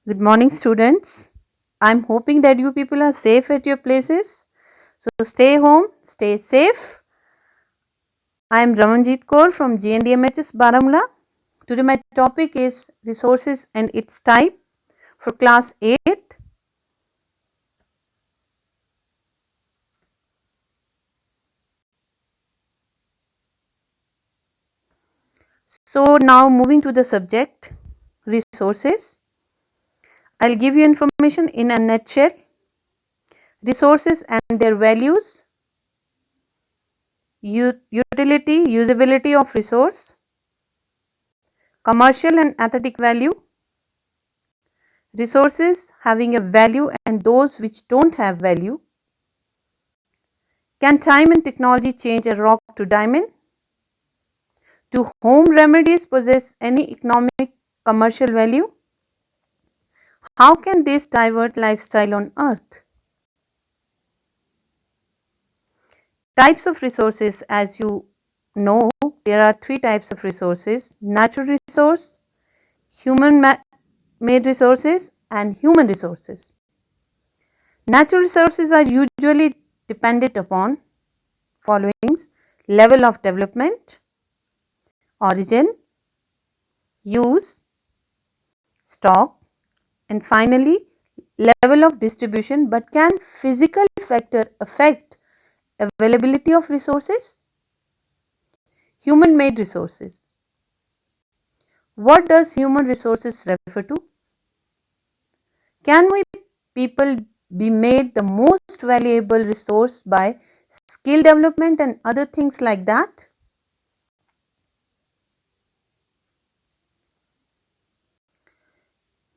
Good morning, students. I'm hoping that you people are safe at your places. So stay home, stay safe. I am Ramanjit Kaur from GNDMHS Baramulla. Today my topic is resources and its type for class 8th. So now moving to the subject resources. I'll give you information in a nutshell. Resources and their values, utility, usability of resource, commercial and aesthetic value, resources having a value and those which don't have value. Can time and technology change a rock to diamond? Do home remedies possess any economic commercial value? How can this divert lifestyle on earth? Types of resources, as you know, there are three types of resources: natural resource, human made resources and human resources. Natural resources are usually dependent upon followings: level of development, origin, use, stock, and finally level of distribution. But can physical factor affect availability of resources? Human made resources. What does human resources refer to? Can we people be made the most valuable resource by skill development and other things like that?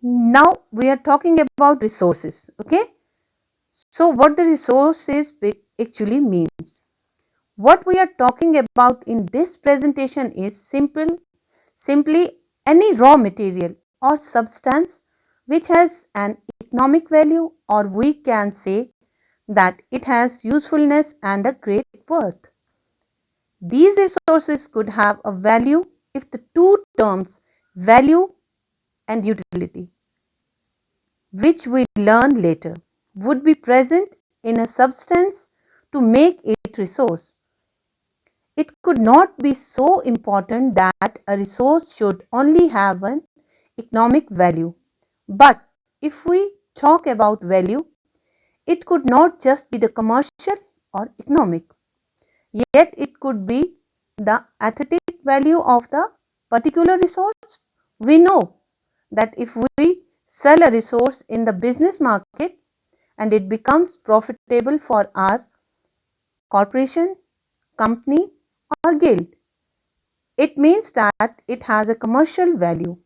Now we are talking about resources, okay? So what the resources actually means. What we are talking about in this presentation is simply any raw material or substance which has an economic value, or we can say that it has usefulness and a great worth. These resources could have a value if the two terms value and utility, which we learn later, would be present in a substance to make it resource. It could not be so important that a resource should only have an economic value. But if we talk about value, it could not just be the commercial or economic, yet it could be the aesthetic value of the particular resource. We know that if we sell a resource in the business market and it becomes profitable for our corporation, company, or guild, it means that it has a commercial value.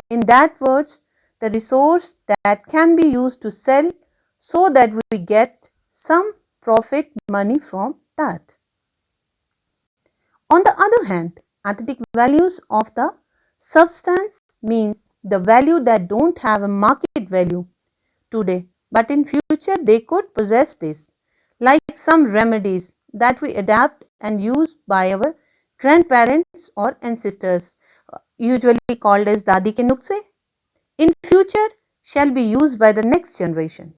In that words, the resource that can be used to sell so that we get some profit money from that. On the other hand, aesthetic values of the substance means the value that don't have a market value today, but in future they could possess this, like some remedies that we adapt and use by our grandparents or ancestors, usually called as dadi ke nukse, in future shall be used by the next generation.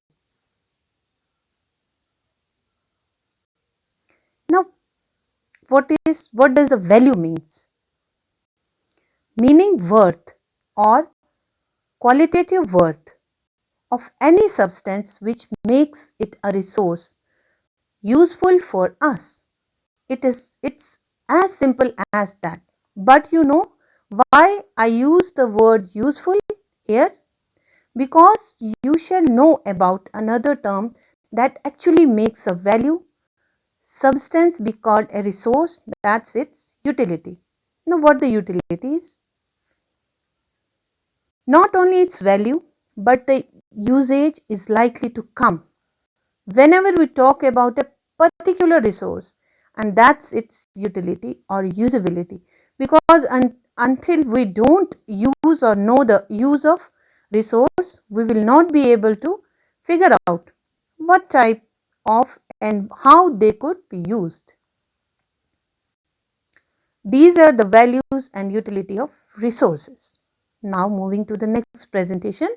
Now, what does the value means? Meaning worth or qualitative worth of any substance which makes it a resource useful for us. It's as simple as that. But you know why I use the word useful here? Because you shall know about another term that actually makes a value substance be called a resource, that's its utility. Now what the utility is? Not only its value, but the usage is likely to come whenever we talk about a particular resource, and that's its utility or usability. Because until we don't use or know the use of resource, we will not be able to figure out what type of and how they could be used. These are the values and utility of resources. Now moving to the next presentation.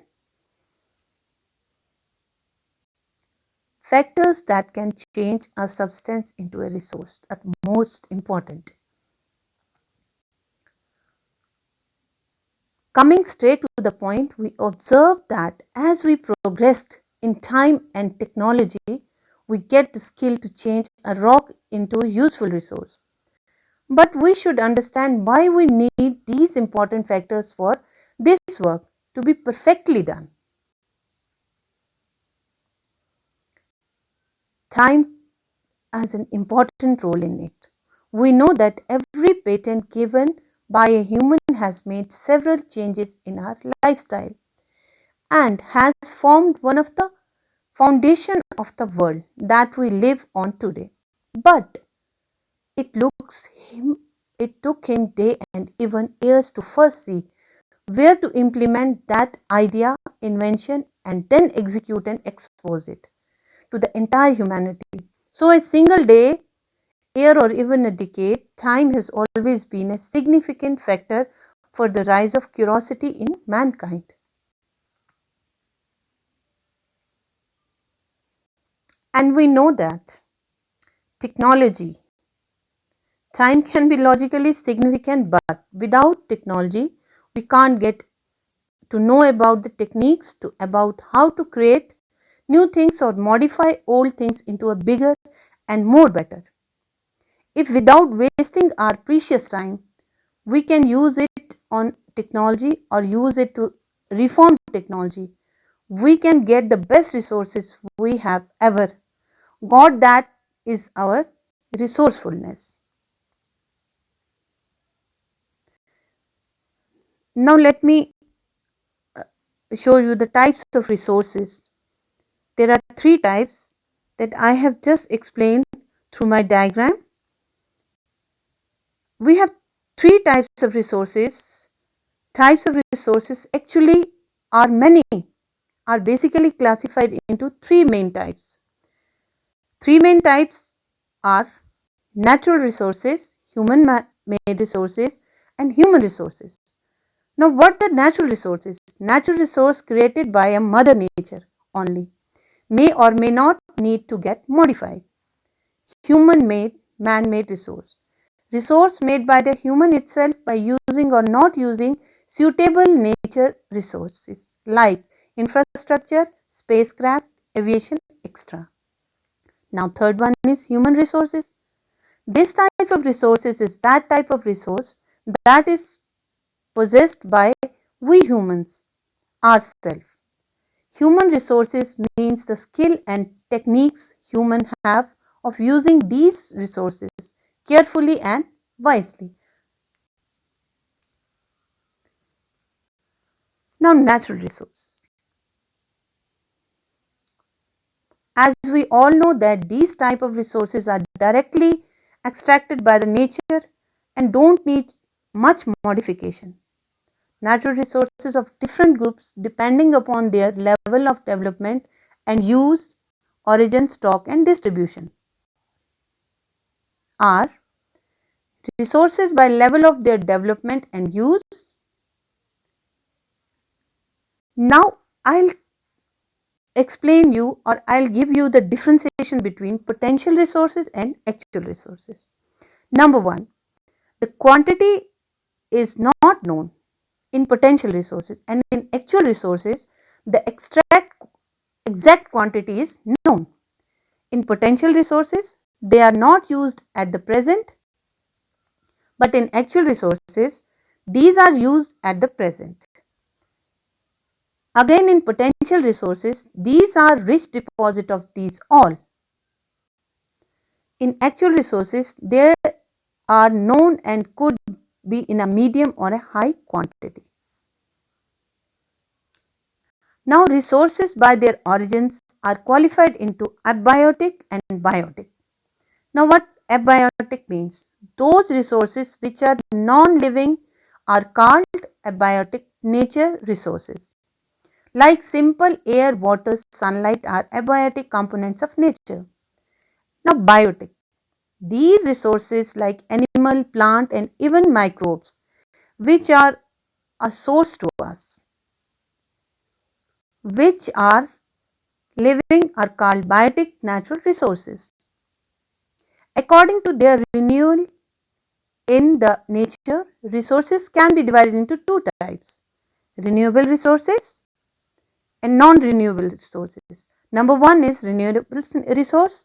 factors that can change a substance into a resource are most important. Coming straight to the point, we observe that as we progressed in time and technology, we get the skill to change a rock into a useful resource. But we should understand why we need these important factors for this work to be perfectly done. Time has an important role in it. We know that every patent given by a human has made several changes in our lifestyle and has formed one of the foundation of the world that we live on today. But it took him day and even years to first see where to implement that idea, invention, and then execute and expose it to the entire humanity. So a single day, year, or even a decade, time has always been a significant factor for the rise of curiosity in mankind. And we know that technology, time can be logically significant, but without technology, we can't get to know about the techniques to about how to create new things or modify old things into a bigger and more better. If without wasting our precious time, we can use it on technology or use it to reform technology, we can get the best resources we have ever got. That is our resourcefulness. Now let me show you the types of resources. There are three types that I have just explained through my diagram. We have three types of resources. Types of resources actually are many, are basically classified into three main types. Three main types are natural resources, human made resources, and human resources. Now, what are natural resources? Natural resource created by a mother nature only, may or may not need to get modified. Human made, man made resource. Resource made by the human itself by using or not using suitable nature resources like infrastructure, spacecraft, aviation, etc. Now, third one is human resources. This type of resources is that type of resource that is possessed by we humans ourselves. Human resources means the skill and techniques humans have of using these resources carefully and wisely. Now, natural resources. As we all know that these type of resources are directly extracted by the nature and don't need much modification. Natural resources of different groups depending upon their level of development and use, origin, stock and distribution are resources by level of their development and use. Now, I'll explain you or I'll give you the differentiation between potential resources and actual resources. Number one, the quantity is not known in potential resources, and in actual resources, the exact quantity is known. In potential resources, they are not used at the present, but in actual resources, these are used at the present. Again, in potential resources, these are rich deposit of these all. In actual resources, they are known and could be in a medium or a high quantity. Now, resources by their origins are qualified into abiotic and biotic. Now, what abiotic means? Those resources which are non-living are called abiotic nature resources. Like simple air, water, sunlight are abiotic components of nature. Now, biotic. These resources like animal, plant and even microbes which are a source to us, which are living are called biotic natural resources. According to their renewal in the nature, resources can be divided into two types: renewable resources and non-renewable resources. Number one is renewable resource.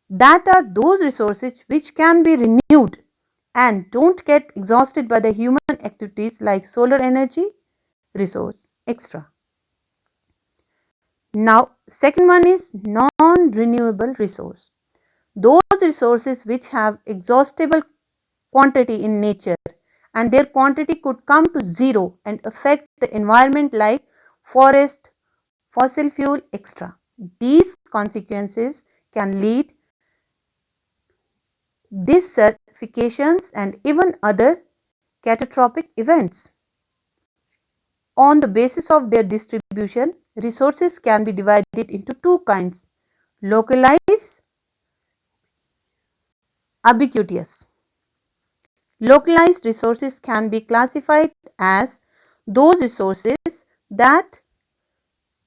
That are those resources which can be renewed and don't get exhausted by the human activities like solar energy resource, etc. Now, second one is non-renewable resource. Those resources which have exhaustible quantity in nature and their quantity could come to zero and affect the environment like forest, fossil fuel, etc. These consequences can lead desertifications and even other catastrophic events. On the basis of their distribution, resources can be divided into two kinds: localized, ubiquitous. Localized resources can be classified as those resources that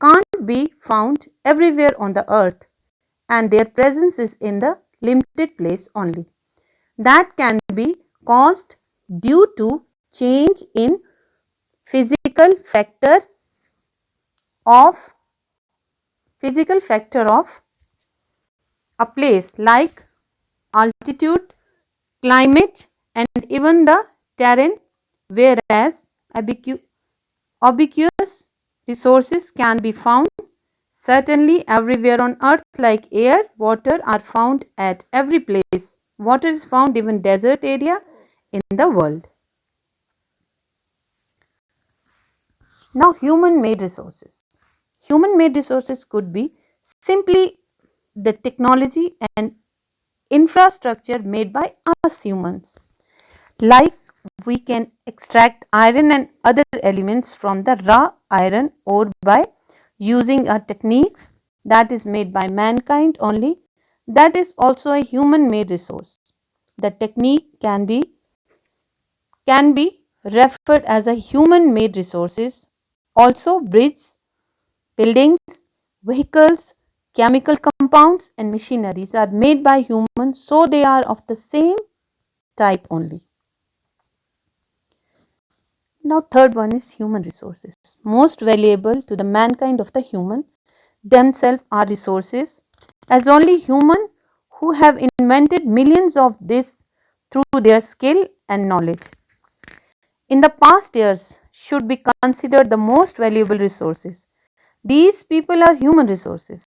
can't be found everywhere on the earth and their presence is in the limited place only. That can be caused due to change in physical factor of a place like altitude, climate and even the terrain, whereas ubiquitous resources can be found certainly everywhere on earth like air, water are found at every place. Water is found even desert area in the world. Now, human made resources. Human made resources could be simply the technology and infrastructure made by us humans. Like we can extract iron and other elements from the raw iron ore by using our techniques that is made by mankind only. That is also a human made resource. The technique can be referred as a human made resources. Also bridges, buildings, vehicles, chemical compounds and machineries are made by humans, so they are of the same type only. Now third one is human resources. Most valuable to the mankind of the human themselves are resources, as only human who have invented millions of this through their skill and knowledge. In the past years should be considered the most valuable resources. These people are human resources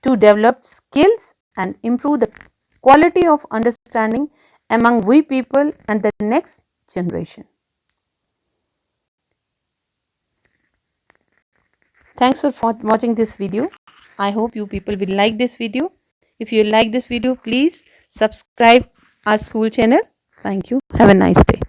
to develop skills and improve the quality of understanding among we people and the next generation. Thanks for watching this video. I hope you people will like this video. If you like this video, please subscribe our school channel. Thank you. Have a nice day.